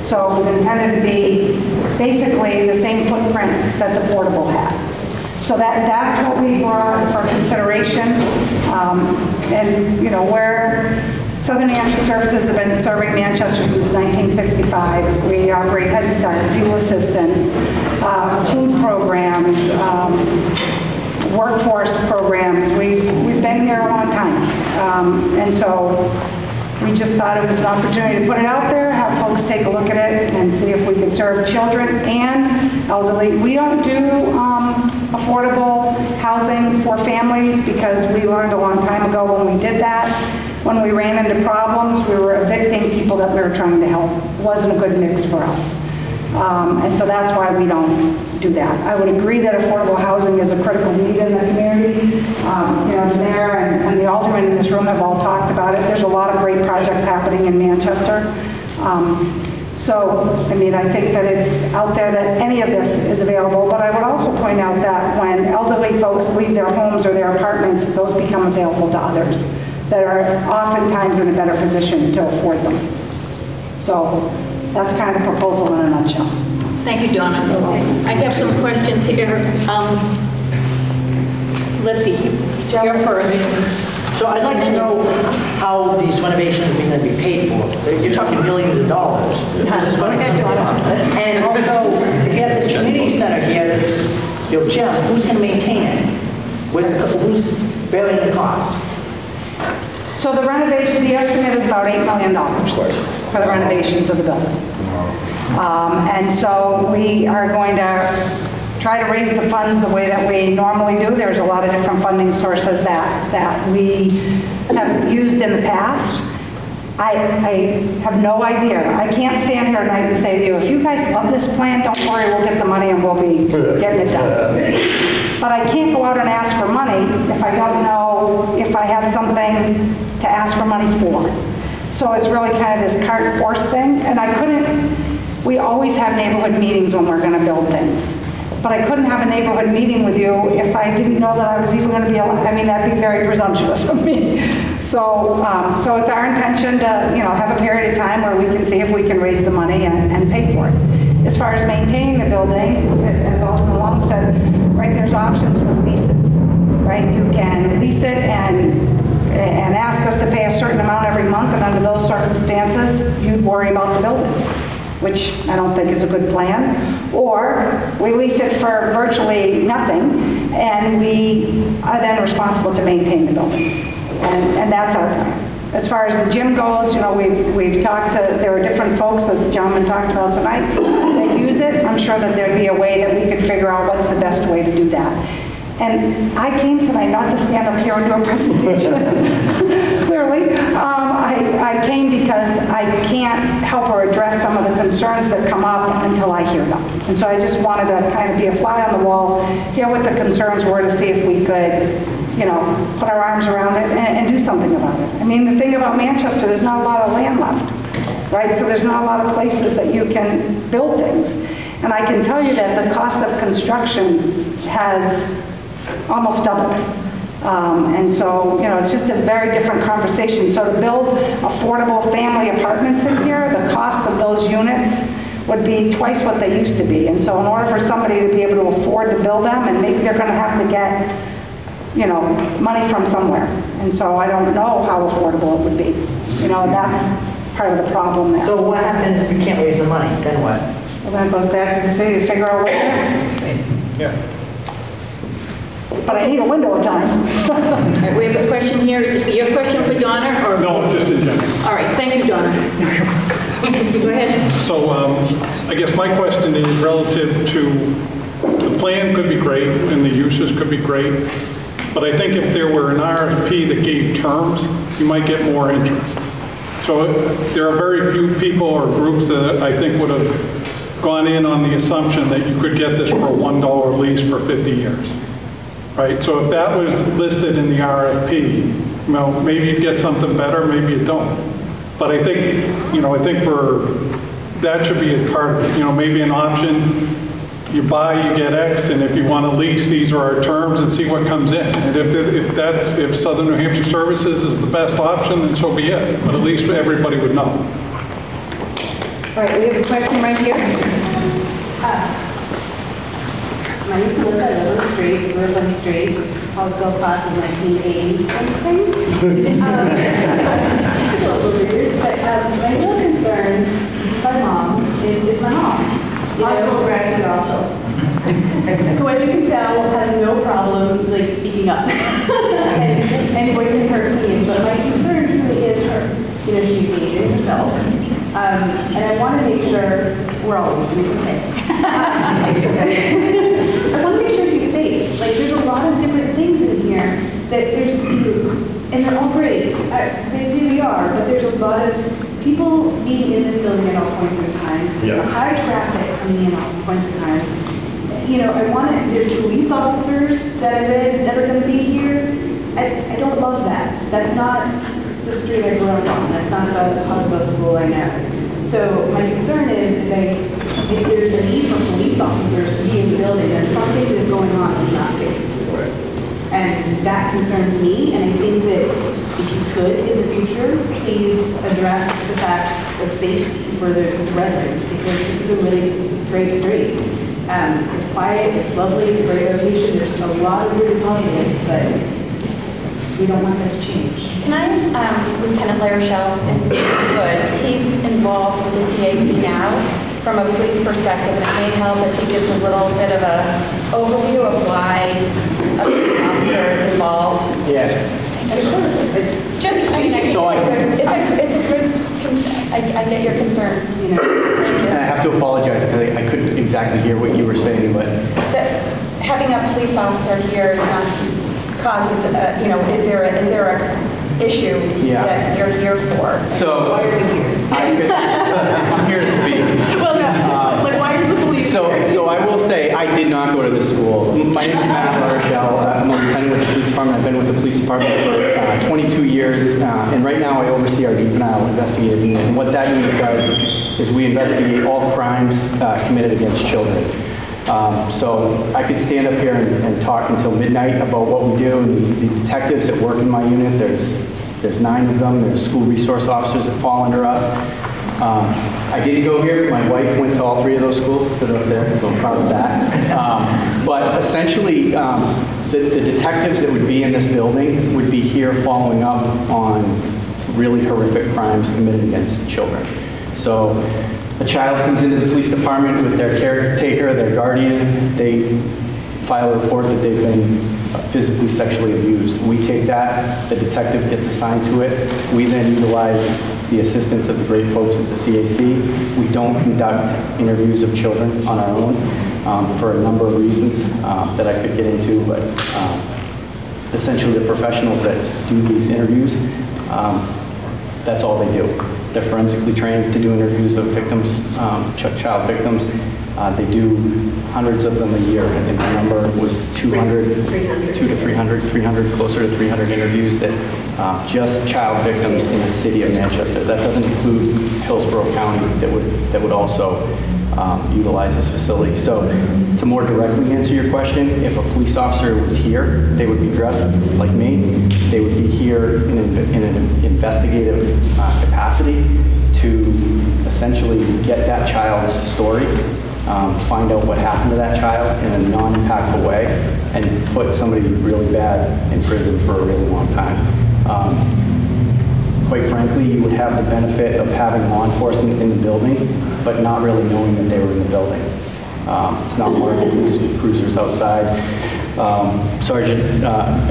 So it was intended to be basically the same footprint that the portable had. So that's what we brought for consideration. And, you know, where Southern New Hampshire Services have been serving Manchester since 1965. We operate Head Start, fuel assistance, food programs, workforce programs. We've been here a long time. And so we just thought it was an opportunity to put it out there, have folks take a look at it and see if we could serve children and elderly. We don't do affordable housing for families because we learned a long time ago when we did that. When we ran into problems, we were evicting people that we were trying to help. It wasn't a good mix for us. And so that's why we don't do that. I would agree that affordable housing is a critical need in the community. You know, the mayor and the aldermen in this room have all talked about it. There's a lot of great projects happening in Manchester. So, I mean, I think that it's out there that any of this is available, but I would also point out that when elderly folks leave their homes or their apartments, those become available to others that are oftentimes in a better position to afford them. So that's kind of the proposal in a nutshell. Thank you, Donna. I have some questions here. Let's see, you're first. So I'd like to know how these renovations are going to be paid for. You're talking millions of dollars. Where's this money coming from? And also, if you have this community center here, this your gym, who's going to maintain it? Who's bearing the cost? So the renovation, the estimate is about $8 million for the renovations of the building. And so we are going to try to raise the funds the way that we normally do. There's a lot of different funding sources that we have used in the past. I have no idea. I can't stand here tonight and say to you, if you guys love this plan, don't worry, we'll get the money and we'll be getting it done. But I can't go out and ask for money if I don't know if I have something to ask for money for. So it's really kind of this cart and horse thing. And we always have neighborhood meetings when we're going to build things. But I couldn't have a neighborhood meeting with you if I didn't know that I was even going to be able, I mean, that'd be very presumptuous of me. So it's our intention to, you know, have a period of time where we can see if we can raise the money and pay for it. As far as maintaining the building, as Alderman Long said, right, there's options with leases, right? You can lease it and ask us to pay a certain amount every month, and under those circumstances, you'd worry about the building, which I don't think is a good plan. Or we lease it for virtually nothing, and we are then responsible to maintain the building. And that's our plan. As far as the gym goes, we've talked to, there are different folks, as the gentleman talked about tonight, that use it. I'm sure that there'd be a way that we could figure out what's the best way to do that. And I came tonight not to stand up here and do a presentation, clearly. I came because I can't help or address some of the concerns that come up until I hear them. And so I just wanted to kind of be a fly on the wall, hear what the concerns were to see if we could, put our arms around it and do something about it. I mean, the thing about Manchester, there's not a lot of land left, right? So there's not a lot of places that you can build things. And I can tell you that the cost of construction has almost doubled. And so, it's just a very different conversation. So to build affordable family apartments in here, the cost of those units would be twice what they used to be. And so in order for somebody to be able to afford to build them, and maybe they're going to have to get, money from somewhere. And so I don't know how affordable it would be. And that's part of the problem there. So what happens if you can't raise the money? Then what? Well, then it goes back to the city to figure out what's next. Yeah. But I need a window of time. All right, we have a question here. Is it your question for Donna? Or? No, just in general. All right, thank you, Donna. Go ahead. So I guess my question is relative to the plan could be great and the uses could be great, but I think if there were an RFP that gave terms, you might get more interest. So there are very few people or groups that I think would have gone in on the assumption that you could get this for a $1 lease for 50 years. Right, so if that was listed in the RFP, maybe you'd get something better, maybe you don't. But I think, that should be a part of it. Maybe an option, you buy, you get X, and if you want to lease, these are our terms, and see what comes in. And if Southern New Hampshire Services is the best option, then so be it. But at least everybody would know. All right, we have a question right here. My name is Melissa. I live on the street, grew up on the street, Hallsville class in 1980 something. It's a little weird, but my real concern is my mom. Hallsville graduate also. Who, as you can tell, has no problem speaking up and voicing her opinion. But my concern truly is her. She's aging herself. And I want to make sure we're all doing okay. It's okay. I want to make sure she's safe. There's a lot of different things in here that and they're all great. They really are, but there's a lot of people being in this building at all points in time. Yeah. High traffic coming in at all points in time. There's police officers that are going to be here. I don't love that. That's not the street I grew up on. That's not the Hallsville school I know. So my concern is if there's a need for police officers to be in the building and something is going on that's not safe. And that concerns me, and I think that if you could, in the future, please address the fact of safety for the residents, because this is a really great street. It's quiet, it's lovely, it's a great location, there's a lot of good positives, but we don't want that to change. Can I, Lieutenant LaRochelle, if you could, he's involved with the CAC now from a police perspective, and it may help if he gives a little bit of an overview of why a police officer is involved. Yes. Just, it's a good, I get your concern. Thank you. And I have to apologize because I couldn't exactly hear what you were saying, but Having a police officer here is not causes, is there a issue that you're here for? So why are you here? I'm here to speak. Well, no, why is the police here? So I will say I did not go to this school. My name is Matt LaRochelle. I'm a lieutenant with the police department. I've been with the police department for 22 years, and right now I oversee our juvenile investigative unit. And what that unit does is we investigate all crimes committed against children. So I could stand up here and talk until midnight about what we do, and the detectives that work in my unit, there's 9 of them. There's school resource officers that fall under us. I didn't go here. My wife went to all 3 of those schools, put it up there, so I'm proud of that. But essentially, the detectives that would be in this building would be here following up on really horrific crimes committed against children. So a child comes into the police department with their caretaker, their guardian. They file a report that they've been physically, sexually abused. We take that, the detective gets assigned to it. We then utilize the assistance of the great folks at the CAC. We don't conduct interviews of children on our own for a number of reasons that I could get into, but essentially the professionals that do these interviews, that's all they do. They're forensically trained to do interviews of victims, child victims. They do hundreds of them a year. I think the number was 200, 300, closer to 300 interviews that just child victims in the city of Manchester. That doesn't include Hillsborough County that would also utilize this facility. So to more directly answer your question, if a police officer was here, they would be dressed like me. They would be here in an investigative capacity to essentially get that child's story, find out what happened to that child in a non-impactful way, and put somebody really bad in prison for a really long time. Quite frankly, you would have the benefit of having law enforcement in the building, but not really knowing that they were in the building. It's not marked police cruisers outside. Sergeant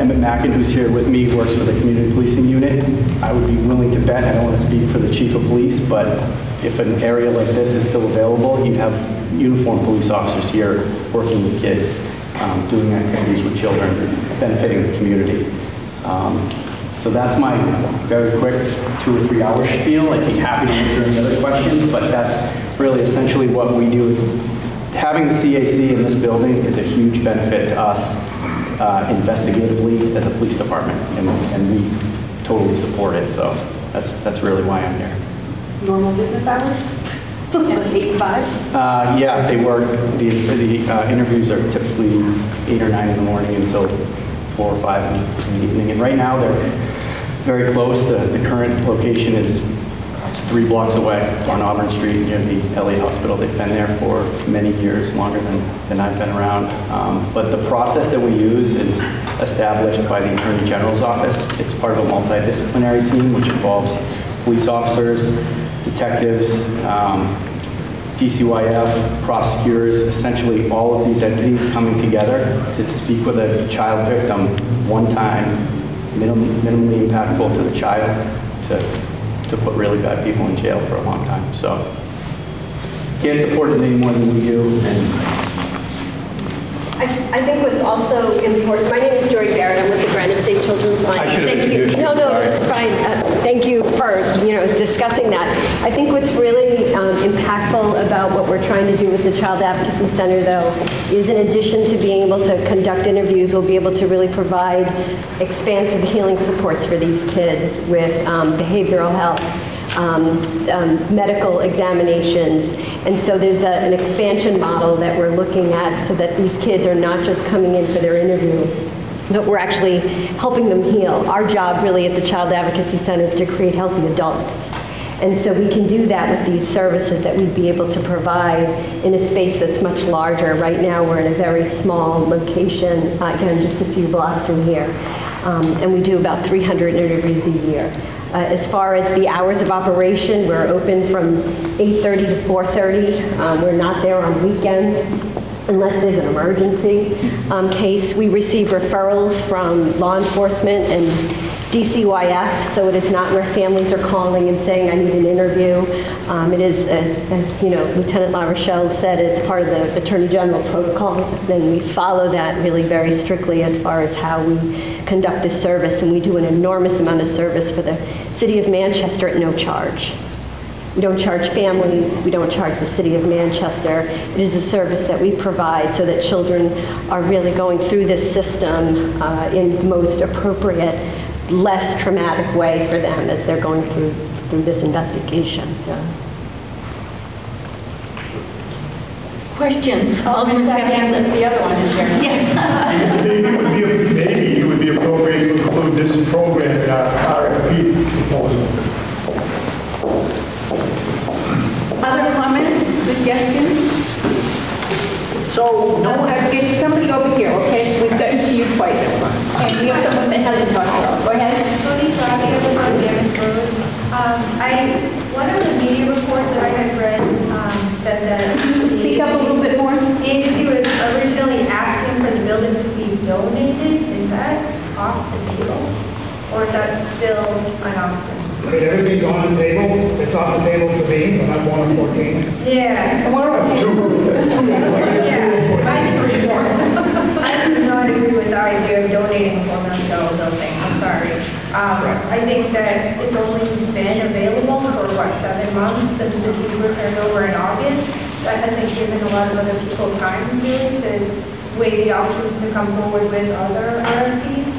Emmett Mackin, who's here with me, works for the community policing unit. I would be willing to bet, I don't want to speak for the chief of police, but if an area like this is still available, you'd have uniformed police officers here working with kids, doing activities with children, benefiting the community. So that's my very quick 2 or 3 hour spiel. I'd be happy to answer any other questions, but that's really essentially what we do. Having the CAC in this building is a huge benefit to us investigatively as a police department, and we totally support it. So that's really why I'm here. Normal business hours? 8 to 5? Yeah, they work. The interviews are typically 8 or 9 in the morning until 4 or 5 in the evening. And right now they're very close. The current location is 3 blocks away on Auburn Street near the Elliott Hospital. They've been there for many years, longer than I've been around. But the process that we use is established by the Attorney General's office. It's part of a multidisciplinary team, which involves police officers, detectives, DCYF, prosecutors, essentially all of these entities coming together to speak with a child victim one time, minimally impactful to the child, to put really bad people in jail for a long time. So can't support it any more than we do. And I think what's also important, my name is Jory Barrett, I'm with the Granite State Children's Alliance. I should have Thank you. introduced you. No, that's fine. Thank you for discussing that. I think what's really impactful about what we're trying to do with the Child Advocacy Center, though, is in addition to being able to conduct interviews, we'll be able to really provide expansive healing supports for these kids with behavioral health, medical examinations. And so there's an expansion model that we're looking at so that these kids are not just coming in for their interview, but we're actually helping them heal. Our job really at the Child Advocacy Center is to create healthy adults. And so we can do that with these services that we'd be able to provide in a space that's much larger. Right now we're in a very small location, again, just a few blocks from here. And we do about 300 interviews a year. As far as the hours of operation, we're open from 8:30 to 4:30. We're not there on weekends unless there's an emergency case. We receive referrals from law enforcement and DCYF, so it is not where families are calling and saying, I need an interview. It is, as Lieutenant LaRochelle said, it's part of the Attorney General protocols, and we follow that really very strictly as far as how we conduct this service, and we do an enormous amount of service for the City of Manchester at no charge. We don't charge families, we don't charge the City of Manchester. It is a service that we provide so that children are really going through this system in the most appropriate, less traumatic way for them as they're going through this investigation. So. Question. The other one is here. Yes. Maybe it would be appropriate to include this program in our RFP proposal. Other comments, suggestions? So, Get somebody over here, okay? We've gotten to you twice. And we have someone that hasn't talked about. Go ahead. One of the media reports that I had read said that... Speak up a little bit more. The agency was originally asking for the Or is that still an option? I mean, everything's on the table. It's on the table for me, but I'm 1 of 14. Yeah. That's two. I do not agree with the idea of donating $4 million building. I'm sorry. I think that it's only been available for, 7 months since the keys were turned over in August. That hasn't given a lot of other people time really to weigh the options to come forward with other RFPs.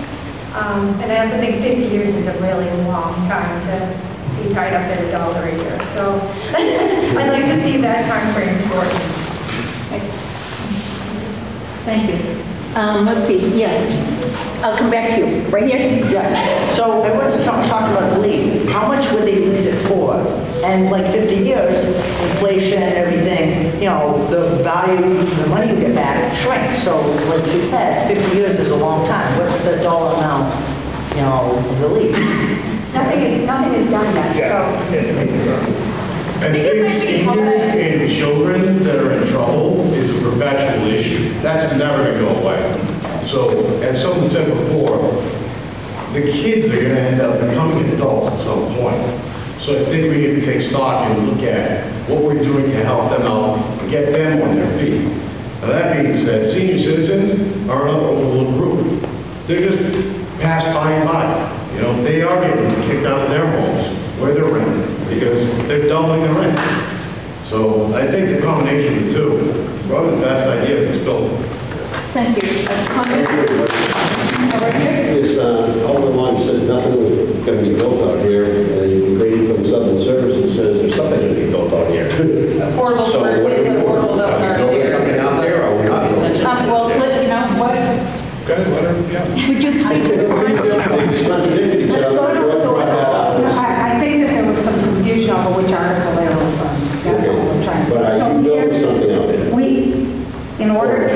And I also think 50 years is a really long time to be tied up at $1 a year. So I'd like to see that time frame shortened. Thank you. Let's see, yes. I'll come back to you. Right here? Yes. So I want to talk about the lease. How much would they lease it for? And like 50 years, inflation and everything, the value, the money you get back shrinks. So like you said, 50 years is a long time. What's the dollar amount, of the lease? Nothing is done yet, so. I think seniors and children that are in trouble is a perpetual issue. That's never going to go away. So, as someone said before, the kids are going to end up becoming adults at some point. So I think we need to take stock and look at what we're doing to help them out and get them on their feet. Now that being said, senior citizens are another overlooked group. They're just passed by and by. They are getting kicked out of their homes where they're renting because they're doubling the rent. So I think the combination of the two is probably the best idea for this building. Thank you. This Alderman Long said nothing was going to be built out here. You read from Southern Services says there's something going to be built out here. Affordable So for what is are we affordable, those aren't building there. something out there or are we not building something? Well, what? Would you please respond? They just contradicted each Let's other. go to the George brought that up. I think that there was some confusion over which article they were from. That's all I'm trying to say. But are you building something out there? In order to,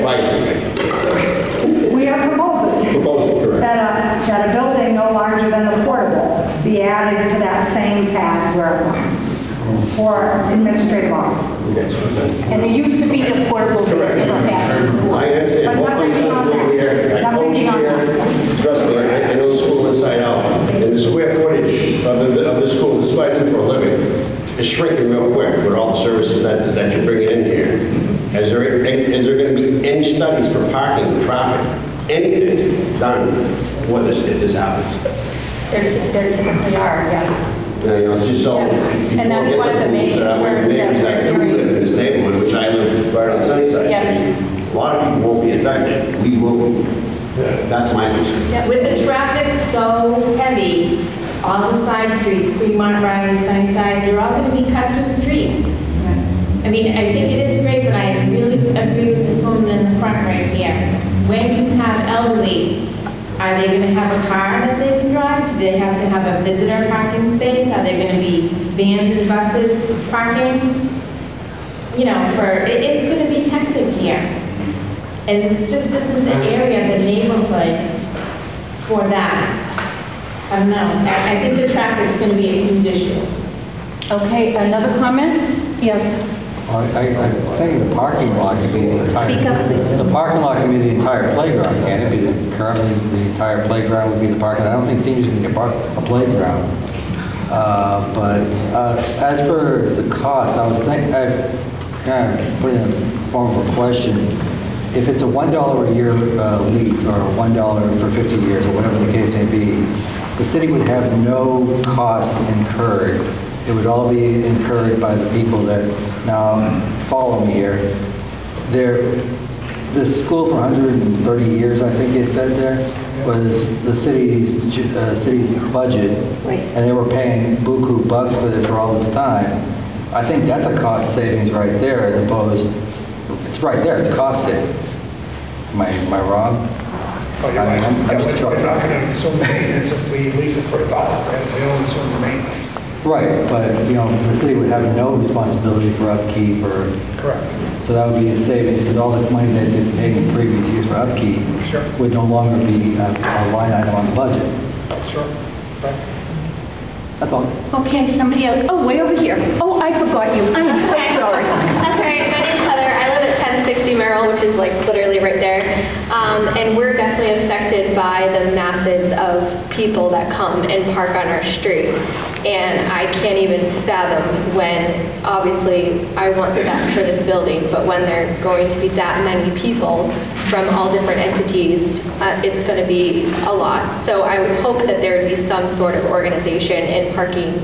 we are proposing that a building no larger than the portable be added to that same pad where it was for administrative offices. And there used to be a portable building for families. I understand. But Both my nothing sons beyond live that. here. I Nothing coach beyond here. that. Trust me, I know the school inside out. And the square footage of the school, this is what I do for a living, is shrinking real quick with all the services that you're bringing in here. Is there going to be any studies for parking, traffic, anything done for this if this happens? There typically are, yes. It's just so people And that's get one of the some main rules that I want concerns neighbors that that do we're live in this neighborhood, which I live right on Sunnyside Yeah. Street. A lot of people won't be affected. We will. That's my concern. With the traffic so heavy, all the side streets, Fremont Rise, Sunnyside, they're all going to be cut through streets. I mean, I think it is great, but I really agree with this woman in the front right here. When you have elderly, are they going to have a car that they can drive? Do they have to have a visitor parking space? Are there going to be vans and buses parking? It's going to be hectic here. And it just isn't the area, the neighborhood for that. I don't know. I think the traffic's going to be a huge issue. Okay, another comment? Yes. I think the parking lot could be the entire... Speak up, please. The parking lot can be the entire playground, can it? Currently, the entire playground would be the parking. I don't think seniors can get a playground. But as for the cost, I kind of put in a form of a question. If it's a $1 a year lease or $1 for 50 years or whatever the case may be, the city would have no costs incurred. It would all be incurred by the people that now follow me here. The school for 130 years, I think it said there, was the city's budget, and they were paying buku bucks for it for all this time. I think that's a cost savings right there, as opposed, it's right there, it's cost savings. Am I wrong? Oh, you're right. I'm just We're not going to assume maintenance if we lease it for $1, right? We don't assume the maintenance. Right, but the city would have no responsibility for upkeep or... Correct. So that would be a savings, because all the money that they've paid in previous years for upkeep would no longer be a line item on the budget. Sure. Right. That's all. Okay, somebody else. Oh, way over here. Oh, I forgot you. I am so sorry. That's right. My name's Heather. I live at 1060 Merrill, which is like literally right there. And we're definitely affected by the masses of people that come and park on our street. And I can't even fathom when, obviously, I want the best for this building, but when there's going to be that many people from all different entities, it's going to be a lot. So I would hope that there would be some sort of organization in parking,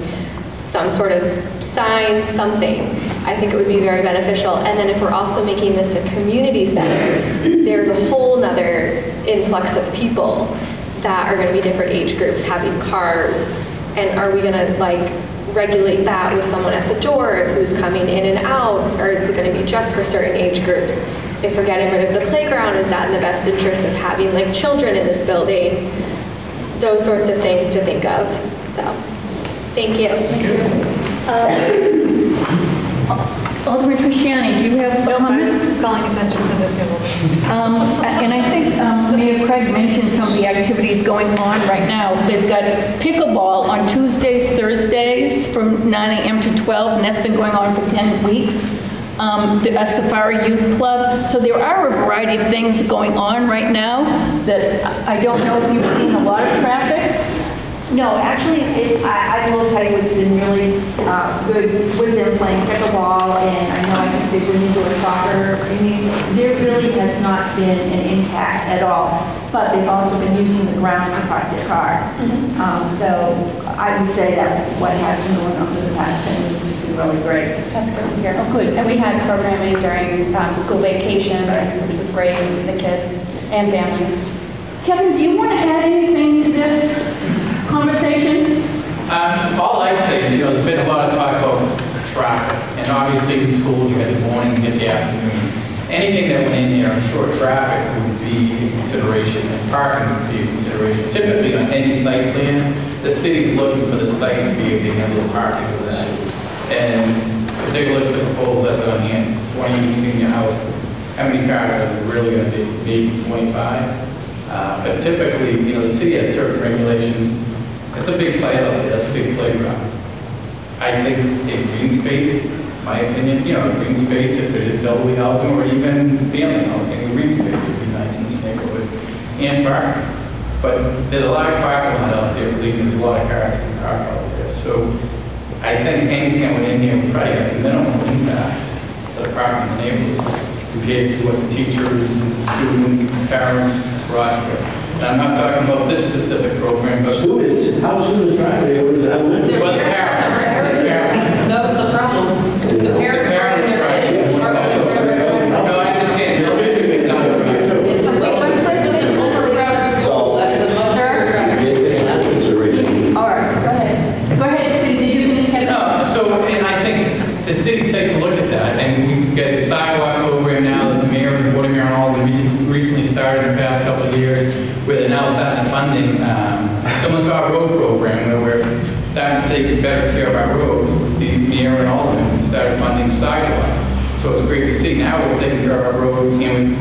some sort of sign, something. I think it would be very beneficial. And then if we're also making this a community center, there's a whole nother influx of people that are going to be different age groups having cars. And are we going to like regulate that with someone at the door of who's coming in and out, or is it going to be just for certain age groups? If we're getting rid of the playground, is that in the best interest of having like children in this building? Those sorts of things to think of. So, thank you. Alderman Christiani, do you have comments? Calling attention to this. And I think Mayor Craig mentioned some of the activities going on right now. They've got pickleball on Tuesdays, Thursdays from 9 a.m. to 12, and that's been going on for 10 weeks. The Safari Youth Club. So there are a variety of things going on right now that I don't know if you've seen a lot of traffic. No, actually, I will tell you it's been really good with them playing pickleball, and I think they've been into a soccer. I mean, there really has not been an impact at all, but they've also been using the grounds to park their car. So I would say that what has been going on for the past 10 years has been really great. That's good to hear. Oh, good. And we had programming during school vacations, which was great for the kids and families. Kevin, do you want to add anything to this conversation? All I'd say is, there's been a lot of talk about traffic, and obviously in schools you get the morning, you get the afternoon. Anything that went in there, I'm sure traffic would be a consideration, and parking would be a consideration. Typically on any site plan, the city's looking for the site to be able to handle parking for that. And so take a look at the proposal that's on hand, 20 senior housing. How many cars are there really going to be? Maybe 25. But typically, the city has certain regulations. It's a big site out there, that's a big playground. I think a green space, my opinion, a green space, if it is elderly housing or even family housing, a green space would be nice in this neighborhood. And parking. But there's a lot of parking lot out there, believe me, there's a lot of cars in park out there. So I think anything that went in here would probably have the minimum impact to the parking in the neighborhood compared to what the teachers and the students and the parents brought here. And I'm not talking about this specific program, but students, how students drive there, what is that? Well, the parents. That was the problem. The parents drive. No, I understand. You're literally talking about it. It's just like one person in an overcrowded school. That is a much All right, go ahead. Go ahead, did you finish? No, so, and I think the city takes a look at that, and we've got a sidewalk program now that the mayor and Board of Mayor and all recently started in the past couple of years, where they're now starting funding similar to our road program, where we're starting to take better care of our roads. The mayor and all of them started funding sidewalks. So it's great to see now we're taking care of our roads, and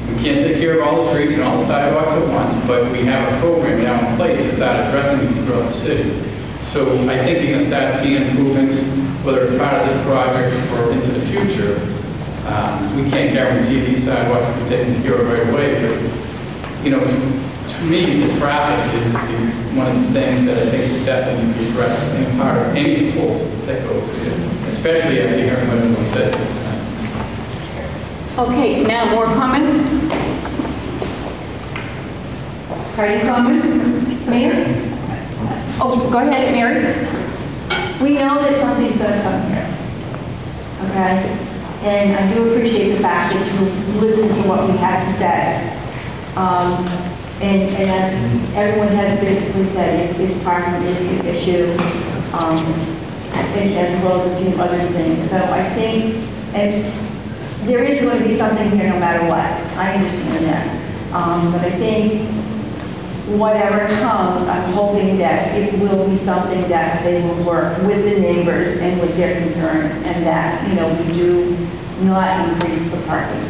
we can't take care of all the streets and all the sidewalks at once, but we have a program now in place to start addressing these throughout the city. So I think you're going to start seeing improvements, whether it's part of this project or into the future. We can't guarantee these sidewalks will be taken care of right away, but to me, the traffic is one of the things that I think definitely needs to be addressed as part of any proposal that goes in, especially after hearing what everyone said tonight. Okay, now more comments? Any comments? Mayor? Oh, go ahead, Mary. We know that something's going to come here, okay? And I do appreciate the fact that you listen to what we have to say. And as everyone has basically said, this parking is the issue, and as well as a few other things. So I think, and there is going to be something here no matter what. I understand that. But I think whatever comes, I'm hoping that it will be something that they will work with the neighbors and with their concerns, and that, we do not increase the parking.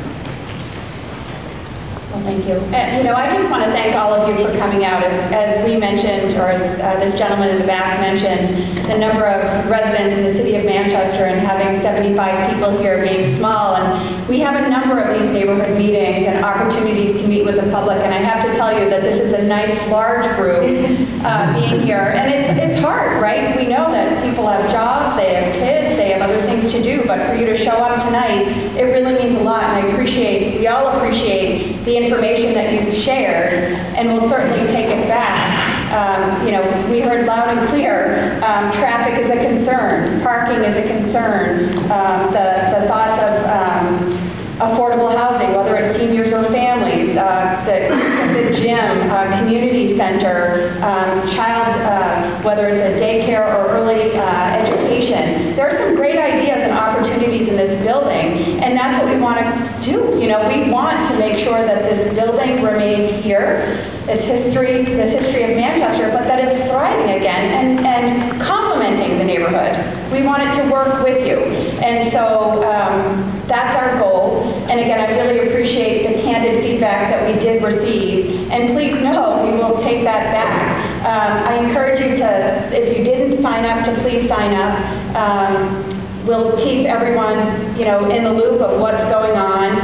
Well, thank you. And, I just want to thank all of you for coming out. As we mentioned, or as this gentleman in the back mentioned, the number of residents in the city of Manchester and having 75 people here being small. And we have a number of these neighborhood meetings and opportunities to meet meet with the public, and I have to tell you that this is a nice, large group being here. And it's hard, right? We know that people have jobs, they have kids, they have other things to do, but for you to show up tonight, it really means a lot, and we all appreciate the information that you've shared, and we'll certainly take it back. We heard loud and clear, traffic is a concern, parking is a concern, the thoughts of affordable housing, whether it's seniors or families, the gym, community center, whether it's a daycare or early education. There are some great ideas and opportunities in this building, and that's what we want to do. We want to make sure that this building remains here, its history, the history of Manchester, but that it's thriving again and complementing the neighborhood. We want it to work with you. And so that's our goal. And again, I really appreciate the candid feedback that we did receive. And please know, we will take that back. I encourage you to, if you didn't sign up, to please sign up. We'll keep everyone, in the loop of what's going on.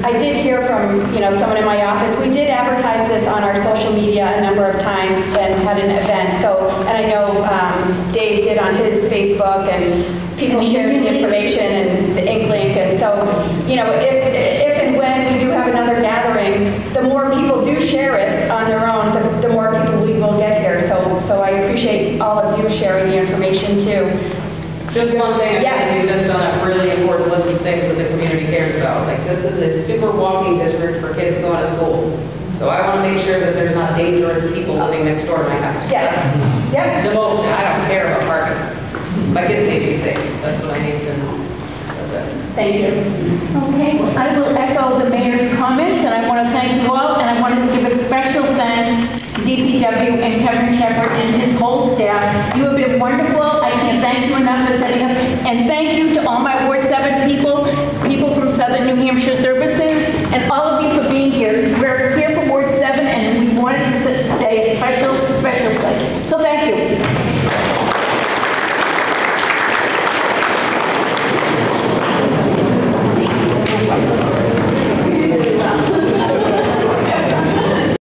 I did hear from, someone in my office. We did advertise this on our social media a number of times and had an event. And I know Dave did on his Facebook, and people shared the information and the ink link. And so, if and when we do have another gathering, the more people do share it on their own, the more people we will get here. So I appreciate all of you sharing the information too. Just one thing, I think you missed on that really important list of things that the community cares about. Like, this is a super walking district for kids going to school. So I want to make sure that there's not dangerous people living next door to my house. Yes. That's the most, I don't care about parking. My kids need to be safe. That's what I need to know. That's it. Thank you. Okay, I will echo the mayor's comments, and I want to thank you all, and I want to give a special thanks to DPW and Kevin Shepard and his whole staff. You have been wonderful. I can't thank you enough for setting up, and thank you to all my Ward 7 people from Southern New Hampshire,